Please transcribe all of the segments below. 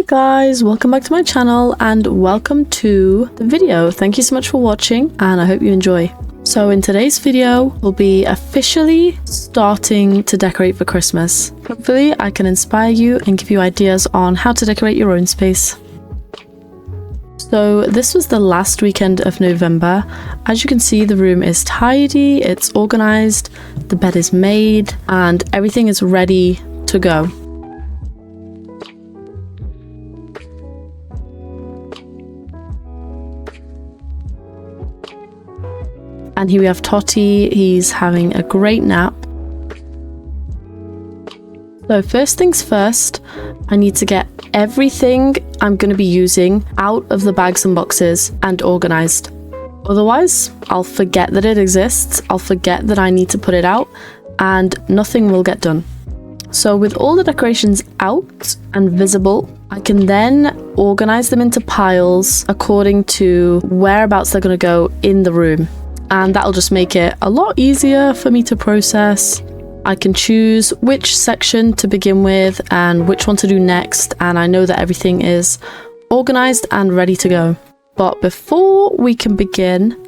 guys, welcome back to my channel and welcome to the video. Thank you so much for watching and I hope you enjoy. So in today's video, we'll be officially starting to decorate for Christmas. Hopefully I can inspire you and give you ideas on how to decorate your own space. So this was the last weekend of November. As you can see, the room is tidy, it's organized, the bed is made, and everything is ready to go. And here we have Totty, he's having a great nap. So first things first, I need to get everything I'm going to be using out of the bags and boxes and organized. Otherwise, I'll forget that it exists, I'll forget that I need to put it out, and nothing will get done. So with all the decorations out and visible, I can then organize them into piles according to whereabouts they're going to go in the room. And that'll just make it a lot easier for me to process. I can choose which section to begin with and which one to do next, and I know that everything is organized and ready to go. But before we can begin,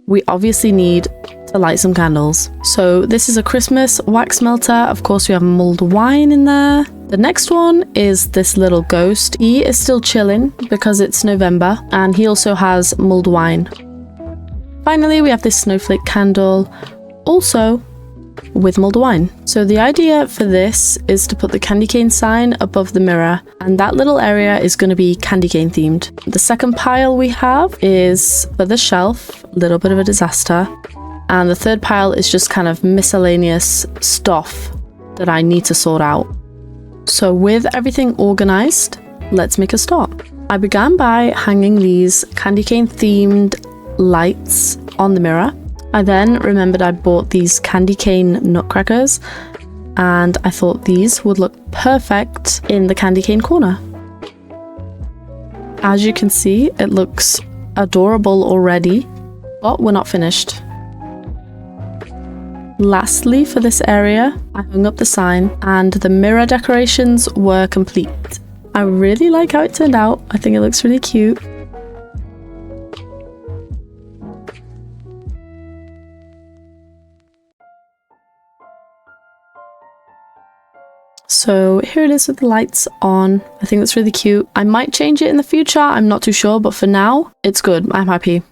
we obviously need to light some candles. So this is a Christmas wax melter. Of course, we have mulled wine in there. The next one is this little ghost. He is still chilling because it's November, and he also has mulled wine. Finally, we have this snowflake candle, also with mulled wine. So the idea for this is to put the candy cane sign above the mirror, and that little area is going to be candy cane themed. The second pile we have is for the shelf, a little bit of a disaster. And the third pile is just kind of miscellaneous stuff that I need to sort out. So with everything organized, let's make a start. I began by hanging these candy cane themed lights on the mirror. I then remembered I bought these candy cane nutcrackers and I thought these would look perfect in the candy cane corner. As you can see, it looks adorable already, but we're not finished. Lastly, for this area, I hung up the sign and the mirror decorations were complete. I really like how it turned out. I think it looks really cute. So here it is with the lights on. I think that's really cute. I might change it in the future, I'm not too sure, but for now, it's good. I'm happy.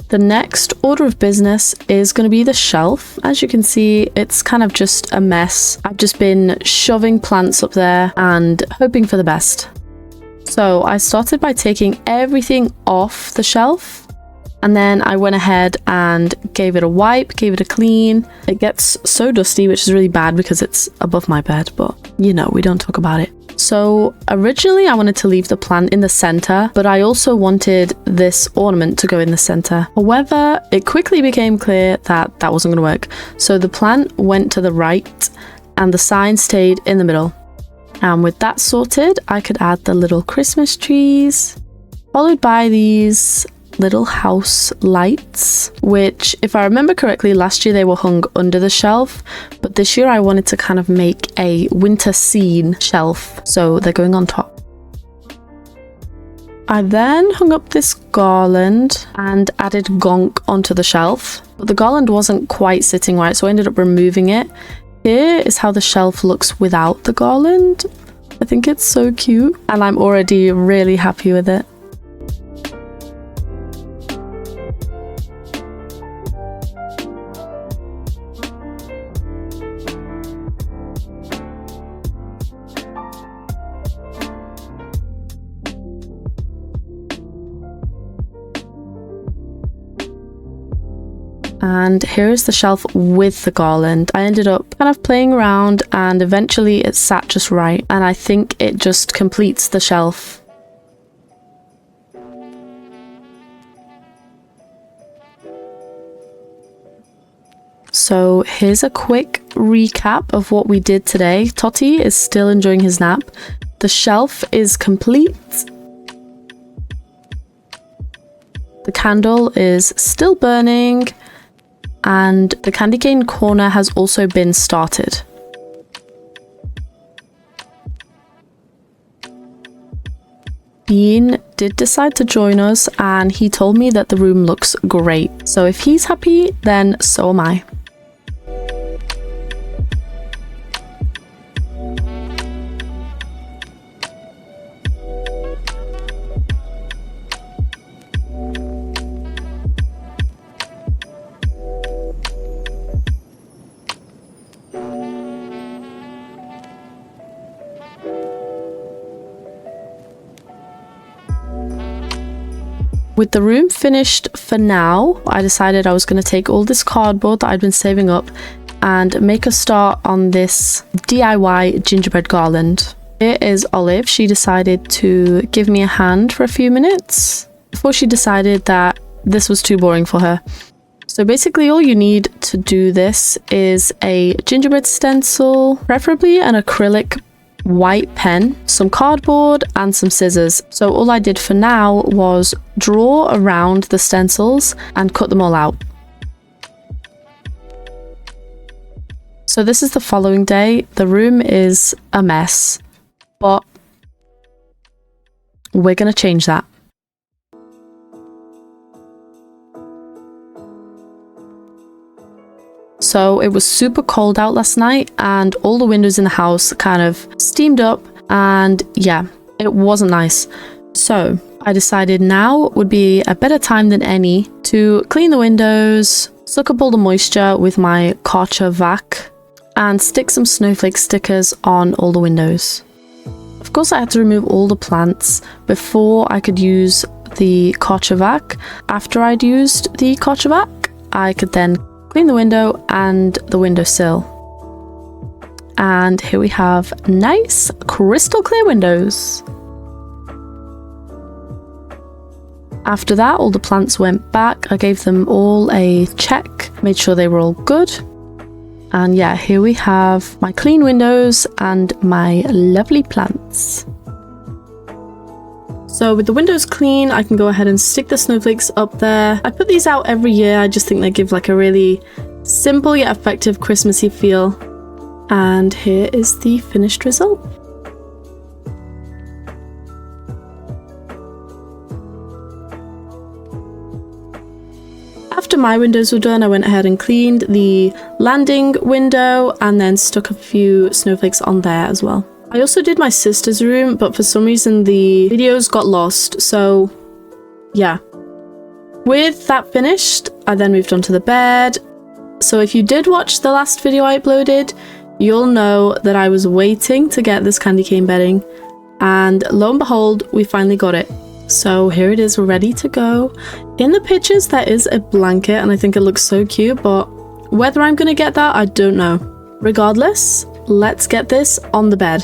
The next order of business is going to be the shelf. As you can see, it's kind of just a mess. I've just been shoving plants up there and hoping for the best. So I started by taking everything off the shelf. And then I went ahead and gave it a wipe, gave it a clean. It gets so dusty, which is really bad because it's above my bed, but you know, we don't talk about it. So originally I wanted to leave the plant in the center, but I also wanted this ornament to go in the center. However, it quickly became clear that that wasn't going to work. So the plant went to the right and the sign stayed in the middle. And with that sorted, I could add the little Christmas trees, followed by these little house lights, which if I remember correctly, last year they were hung under the shelf, but this year I wanted to kind of make a winter scene shelf, so they're going on top. I then hung up this garland and added gonk onto the shelf, but the garland wasn't quite sitting right, so I ended up removing it. Here is how the shelf looks without the garland. I think it's so cute and I'm already really happy with it. And here is the shelf with the garland. I ended up kind of playing around and eventually it sat just right. And I think it just completes the shelf. So here's a quick recap of what we did today. Totty is still enjoying his nap. The shelf is complete. The candle is still burning. and the candy cane corner has also been started. Bean did decide to join us, and he told me that the room looks great. So if he's happy, then so am I. With the room finished for now, I decided I was going to take all this cardboard that I'd been saving up and make a start on this DIY gingerbread garland. Here is Olive. She decided to give me a hand for a few minutes before she decided that this was too boring for her. So basically all you need to do this is a gingerbread stencil, preferably an acrylic white pen, some cardboard and some scissors. So all I did for now was draw around the stencils and cut them all out. So this is the following day. The room is a mess, but we're gonna change that. So it was super cold out last night and all the windows in the house kind of steamed up, and yeah, it wasn't nice. So I decided now would be a better time than any to clean the windows, suck up all the moisture with my Karcher vac, and stick some snowflake stickers on all the windows. Of course, I had to remove all the plants before I could use the Karcher vac. After I'd used the Karcher vac, I could then clean the window and the windowsill. And here we have nice crystal clear windows. After that, all the plants went back. I gave them all a check, made sure they were all good. And yeah, here we have my clean windows and my lovely plants. So with the windows clean, I can go ahead and stick the snowflakes up there. I put these out every year. I just think they give like a really simple yet effective Christmassy feel. And here is the finished result. After my windows were done, I went ahead and cleaned the landing window and then stuck a few snowflakes on there as well. I also did my sister's room, but for some reason the videos got lost, so yeah. With that finished, I then moved on to the bed. So if you did watch the last video I uploaded, you'll know that I was waiting to get this candy cane bedding, and lo and behold, we finally got it. So here it is, ready to go. In the pictures there is a blanket and I think it looks so cute, but whether I'm gonna get that, I don't know. Regardless, let's get this on the bed.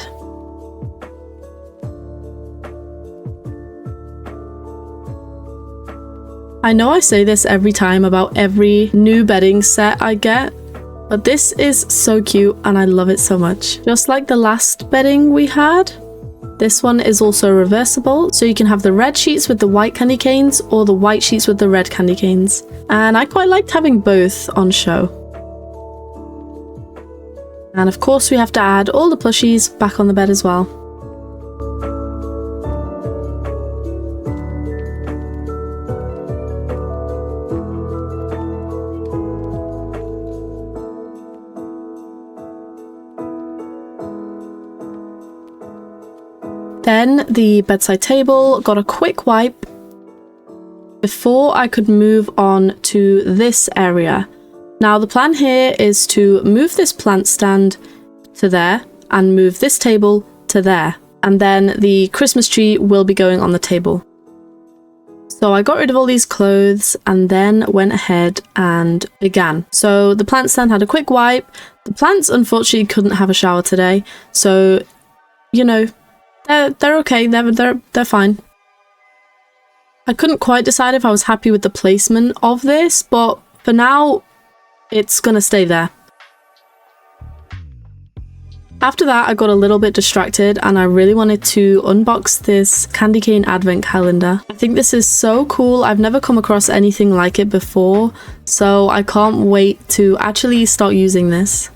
I know I say this every time about every new bedding set I get, but this is so cute and I love it so much. Just like the last bedding we had, this one is also reversible, so you can have the red sheets with the white candy canes or the white sheets with the red candy canes. And I quite liked having both on show. And of course we have to add all the plushies back on the bed as well. Then the bedside table got a quick wipe before I could move on to this area. Now the plan here is to move this plant stand to there and move this table to there, and then the Christmas tree will be going on the table. So I got rid of all these clothes and then went ahead and began. So the plant stand had a quick wipe. The plants unfortunately couldn't have a shower today, so you know, they're okay, they're fine. I couldn't quite decide if I was happy with the placement of this, but for now, it's gonna stay there. After that, I got a little bit distracted and I really wanted to unbox this candy cane advent calendar. I think this is so cool. I've never come across anything like it before, so I can't wait to actually start using this.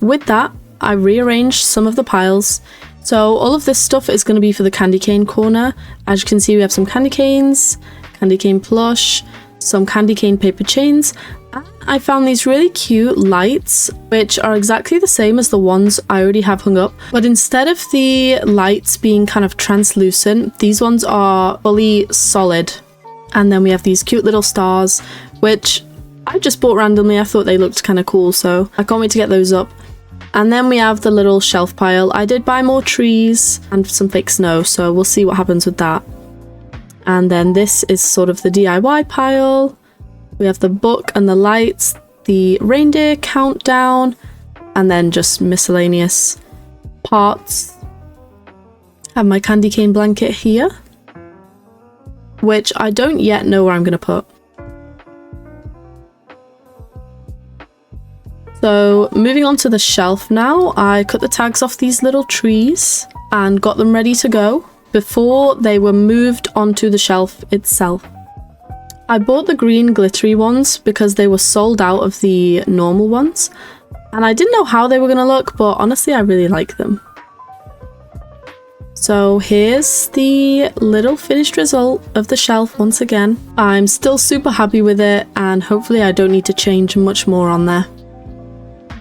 With that, I rearranged some of the piles. So all of this stuff is going to be for the candy cane corner. As you can see, we have some candy canes, candy cane plush, some candy cane paper chains. I found these really cute lights, which are exactly the same as the ones I already have hung up. But instead of the lights being kind of translucent, these ones are fully solid. And then we have these cute little stars, which I just bought randomly. I thought they looked kind of cool, so I can't wait to get those up. And then we have the little shelf pile. I did buy more trees and some fake snow, so we'll see what happens with that. And then this is sort of the DIY pile. We have the book and the lights, the reindeer countdown, and then just miscellaneous parts. I have my candy cane blanket here, which I don't yet know where I'm going to put. So moving on to the shelf now, I cut the tags off these little trees and got them ready to go before they were moved onto the shelf itself. I bought the green glittery ones because they were sold out of the normal ones, and I didn't know how they were going to look, but honestly I really like them. So here's the little finished result of the shelf once again. I'm still super happy with it, and hopefully I don't need to change much more on there.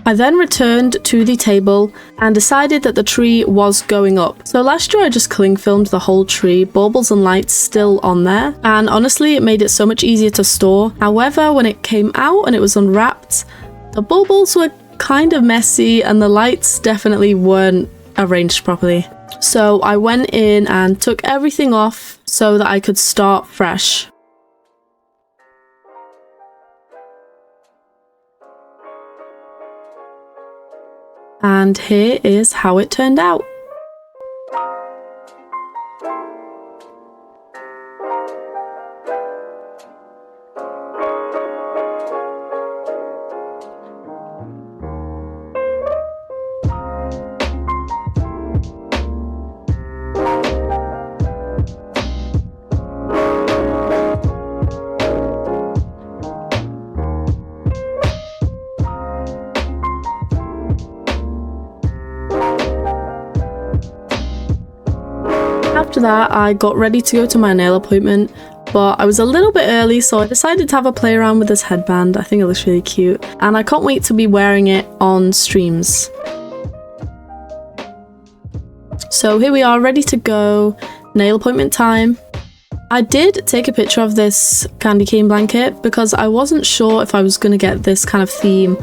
I then returned to the table and decided that the tree was going up. So last year I just cling filmed the whole tree, baubles and lights still on there, and honestly it made it so much easier to store. However, when it came out and it was unwrapped, the baubles were kind of messy and the lights definitely weren't arranged properly. So I went in and took everything off so that I could start fresh. And here is how it turned out. After that, I got ready to go to my nail appointment, but I was a little bit early, so I decided to have a play around with this headband. I think it looks really cute, and I can't wait to be wearing it on streams. So here we are, ready to go. Nail appointment time. I did take a picture of this candy cane blanket because I wasn't sure if I was going to get this kind of theme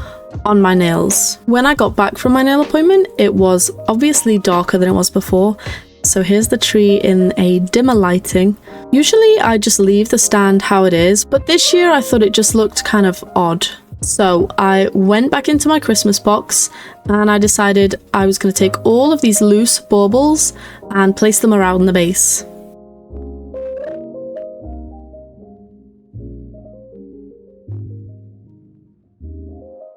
on my nails. When I got back from my nail appointment, it was obviously darker than it was before. So here's the tree in a dimmer lighting. Usually I just leave the stand how it is, but this year I thought it just looked kind of odd. So I went back into my Christmas box and I decided I was going to take all of these loose baubles and place them around the base.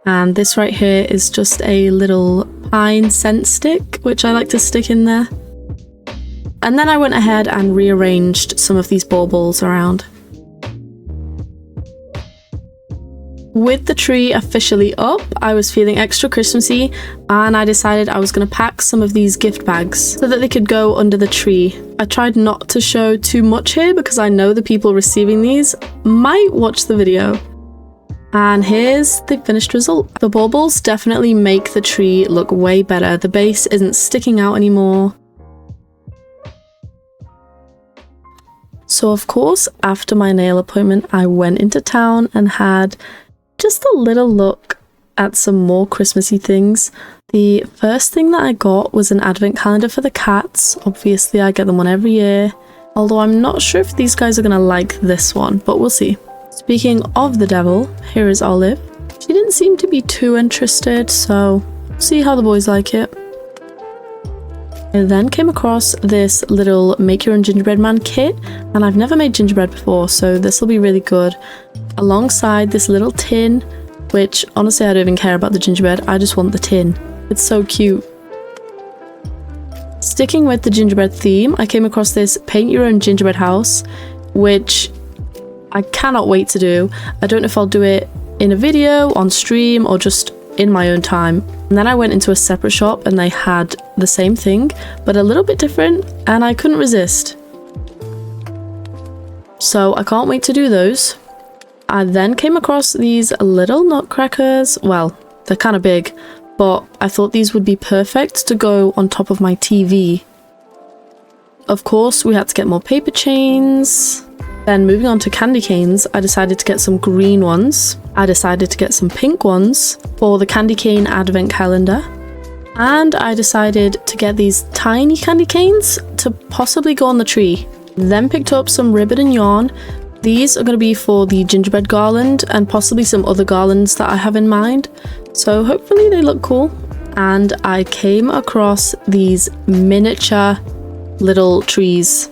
And this right here is just a little pine scent stick, which I like to stick in there. And then I went ahead and rearranged some of these baubles around. With the tree officially up, I was feeling extra Christmassy and I decided I was going to pack some of these gift bags so that they could go under the tree. I tried not to show too much here because I know the people receiving these might watch the video. And here's the finished result. The baubles definitely make the tree look way better. The base isn't sticking out anymore. So of course, after my nail appointment, I went into town and had just a little look at some more Christmassy things. The first thing that I got was an advent calendar for the cats. Obviously, I get them one every year. Although I'm not sure if these guys are going to like this one, but we'll see. Speaking of the devil, here is Olive. She didn't seem to be too interested, so we'll see how the boys like it. I then came across this little make your own gingerbread man kit, and I've never made gingerbread before, so this will be really good. Alongside this little tin, which honestly I don't even care about the gingerbread, I just want the tin. It's so cute. Sticking with the gingerbread theme, I came across this paint your own gingerbread house, which I cannot wait to do. I don't know if I'll do it in a video, on stream, or just in my own time. And then I went into a separate shop and they had the same thing, but a little bit different, and I couldn't resist. So I can't wait to do those. I then came across these little nutcrackers. Well, they're kind of big, but I thought these would be perfect to go on top of my TV. Of course, we had to get more paper chains. Then moving on to candy canes, I decided to get some green ones. I decided to get some pink ones for the candy cane advent calendar. And I decided to get these tiny candy canes to possibly go on the tree. Then picked up some ribbon and yarn. These are going to be for the gingerbread garland and possibly some other garlands that I have in mind. So hopefully they look cool. And I came across these miniature little trees.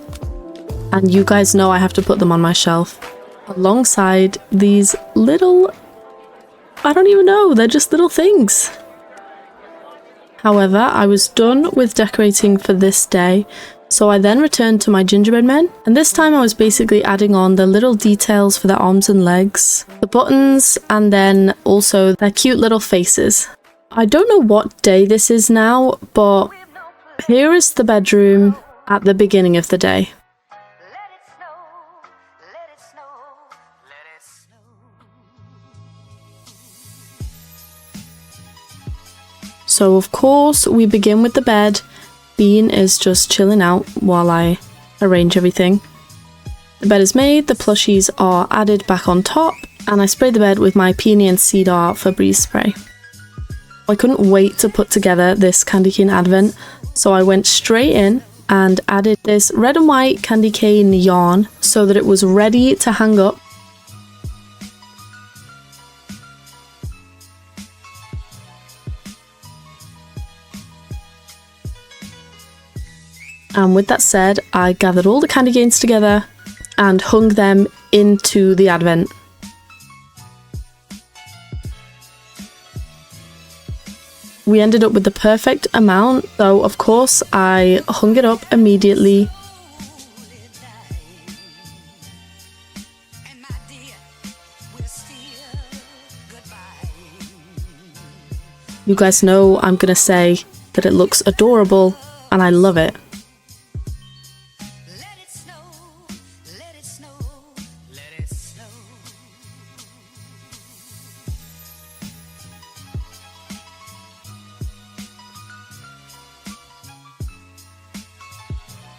And you guys know I have to put them on my shelf alongside these little, I don't even know, they're just little things. However, I was done with decorating for this day, so I then returned to my gingerbread men, and this time I was basically adding on the little details for their arms and legs, the buttons, and then also their cute little faces. I don't know what day this is now, but here is the bedroom at the beginning of the day. So of course we begin with the bed. Bean is just chilling out while I arrange everything. The bed is made, the plushies are added back on top, and I sprayed the bed with my Peony and Cedar Febreze spray. I couldn't wait to put together this candy cane advent, so I went straight in and added this red and white candy cane yarn so that it was ready to hang up. And with that said, I gathered all the candy canes together and hung them into the advent. We ended up with the perfect amount, so of course I hung it up immediately. You guys know I'm gonna say that it looks adorable and I love it.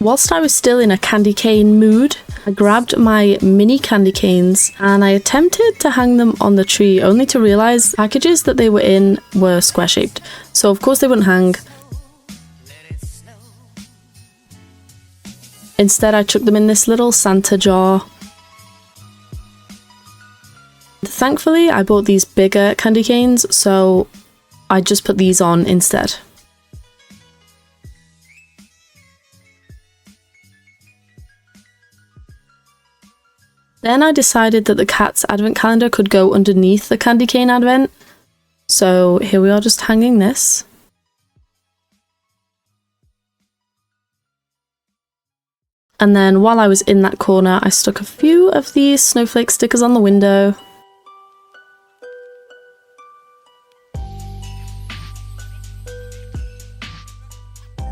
Whilst I was still in a candy cane mood, I grabbed my mini candy canes and I attempted to hang them on the tree, only to realise the packages that they were in were square shaped, so of course they wouldn't hang. Instead I chucked them in this little Santa jar. Thankfully I bought these bigger candy canes, so I just put these on instead. Then I decided that the cat's advent calendar could go underneath the candy cane advent. So here we are, just hanging this. And then while I was in that corner, I stuck a few of these snowflake stickers on the window.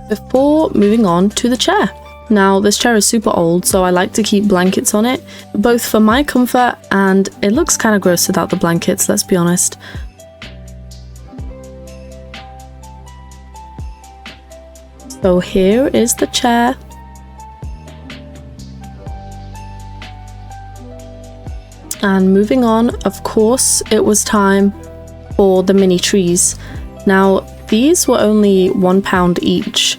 Before moving on to the chair. Now, this chair is super old, so I like to keep blankets on it, both for my comfort and it looks kind of gross without the blankets, let's be honest. So here is the chair. And moving on, of course, it was time for the mini trees. Now, these were only £1 each.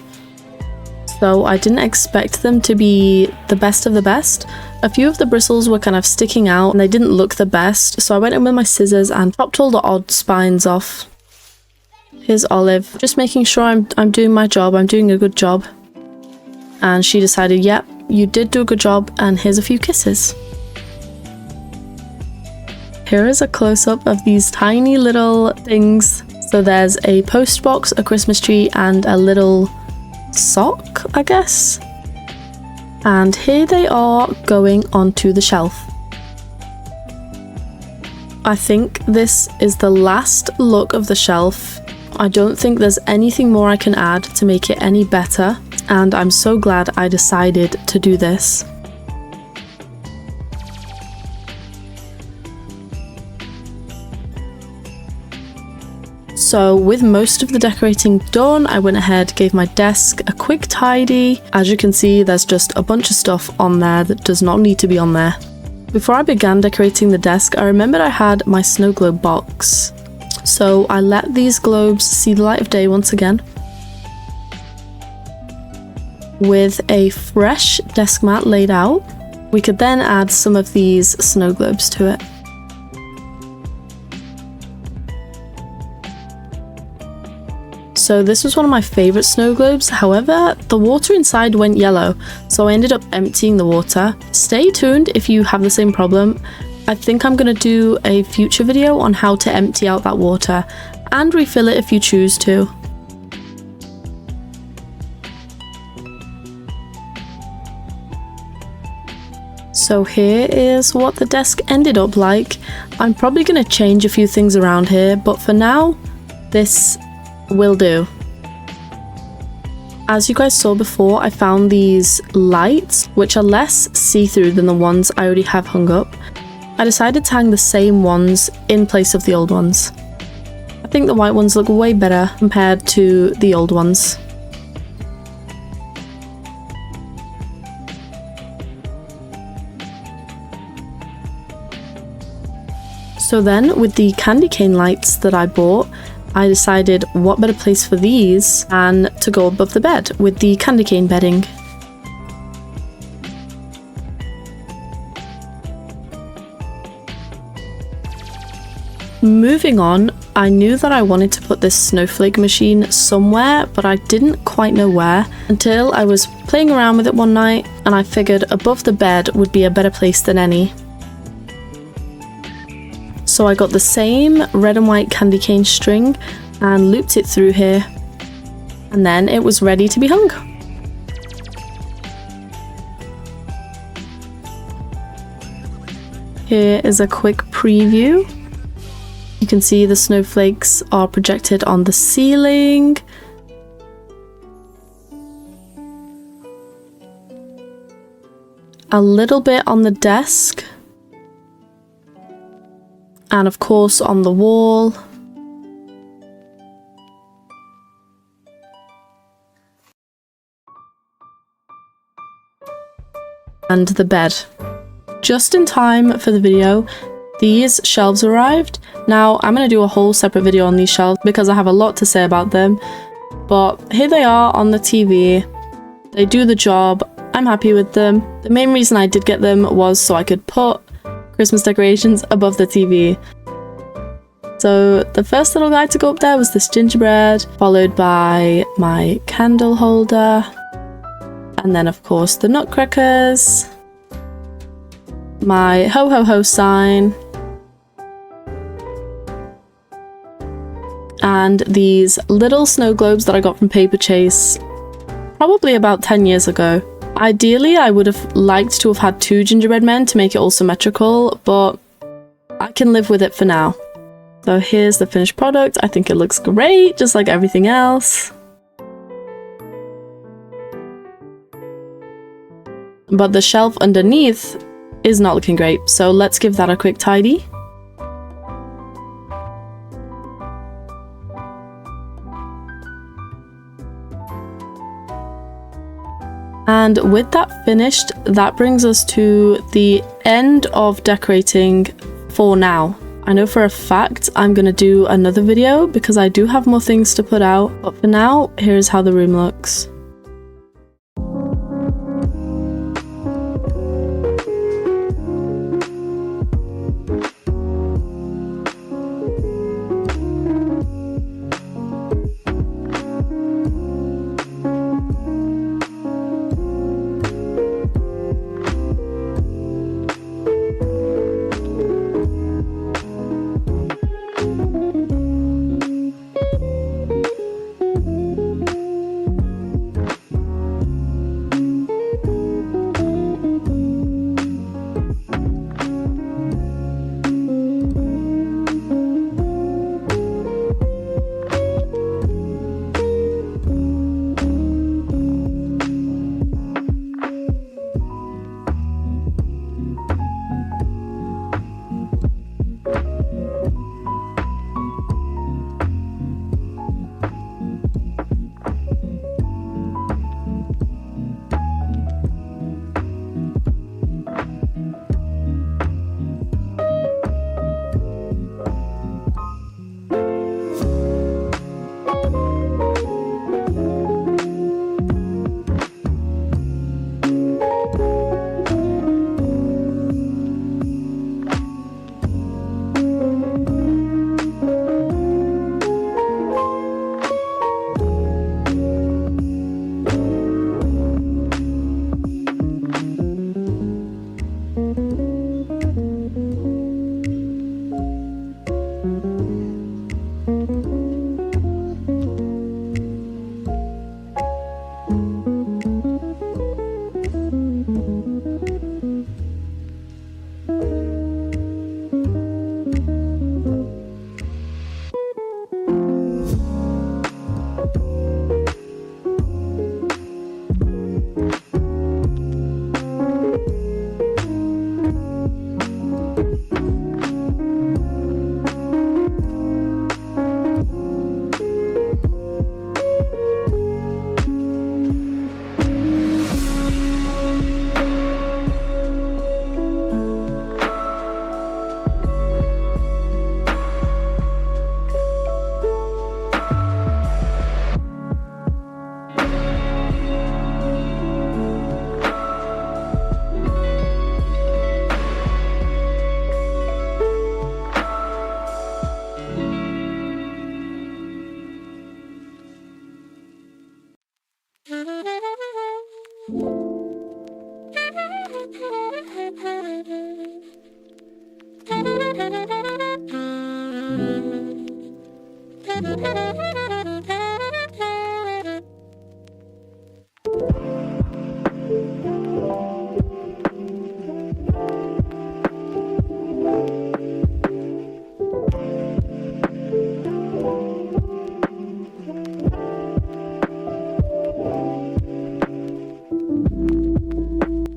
So I didn't expect them to be the best of the best. A few of the bristles were kind of sticking out and they didn't look the best, so I went in with my scissors and chopped all the odd spines off. Here's Olive, just making sure I'm doing my job, I'm doing a good job. And she decided, yep, you did do a good job, and here's a few kisses. Here is a close-up of these tiny little things. So there's a post box, a Christmas tree, and a little sock, I guess. And here they are going onto the shelf. I think this is the last look of the shelf. I don't think there's anything more I can add to make it any better, and I'm so glad I decided to do this. So with most of the decorating done, I went ahead, gave my desk a quick tidy. As you can see, there's just a bunch of stuff on there that does not need to be on there. Before I began decorating the desk, I remembered I had my snow globe box. So I let these globes see the light of day once again. With a fresh desk mat laid out, we could then add some of these snow globes to it. So this was one of my favourite snow globes, however, the water inside went yellow, so I ended up emptying the water. Stay tuned if you have the same problem. I think I'm going to do a future video on how to empty out that water and refill it if you choose to. So here is what the desk ended up like. I'm probably going to change a few things around here, but for now, this will do. As you guys saw before, I found these lights, which are less see-through than the ones I already have hung up. I decided to hang the same ones in place of the old ones. I think the white ones look way better compared to the old ones. So then, with the candy cane lights that I bought, I decided what better place for these than to go above the bed with the candy cane bedding. Moving on, I knew that I wanted to put this snowflake machine somewhere, but I didn't quite know where until I was playing around with it one night and I figured above the bed would be a better place than any. So I got the same red and white candy cane string and looped it through here, and then it was ready to be hung. Here is a quick preview. You can see the snowflakes are projected on the ceiling. A little bit on the desk. And of course on the wall. And the bed. Just in time for the video, these shelves arrived. Now I'm going to do a whole separate video on these shelves because I have a lot to say about them. But here they are on the TV. They do the job. I'm happy with them. The main reason I did get them was so I could put Christmas decorations above the TV. So the first little guy to go up there was this gingerbread, followed by my candle holder, and then of course the nutcrackers, my ho ho ho sign, and these little snow globes that I got from Paper Chase probably about 10 years ago. Ideally, I would have liked to have had 2 gingerbread men to make it all symmetrical, but I can live with it for now. So here's the finished product. I think it looks great, just like everything else. But the shelf underneath is not looking great, so let's give that a quick tidy. And with that finished, that brings us to the end of decorating for now. I know for a fact I'm going to do another video because I do have more things to put out, but for now, here's how the room looks.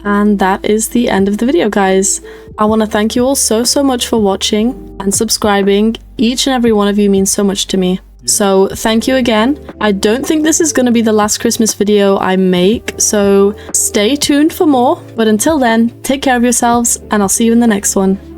And that is the end of the video, guys. I want to thank you all so much for watching and subscribing. Each and every one of you means so much to me. So thank you again. I don't think this is going to be the last Christmas video I make, so stay tuned for more. But until then, take care of yourselves and I'll see you in the next one.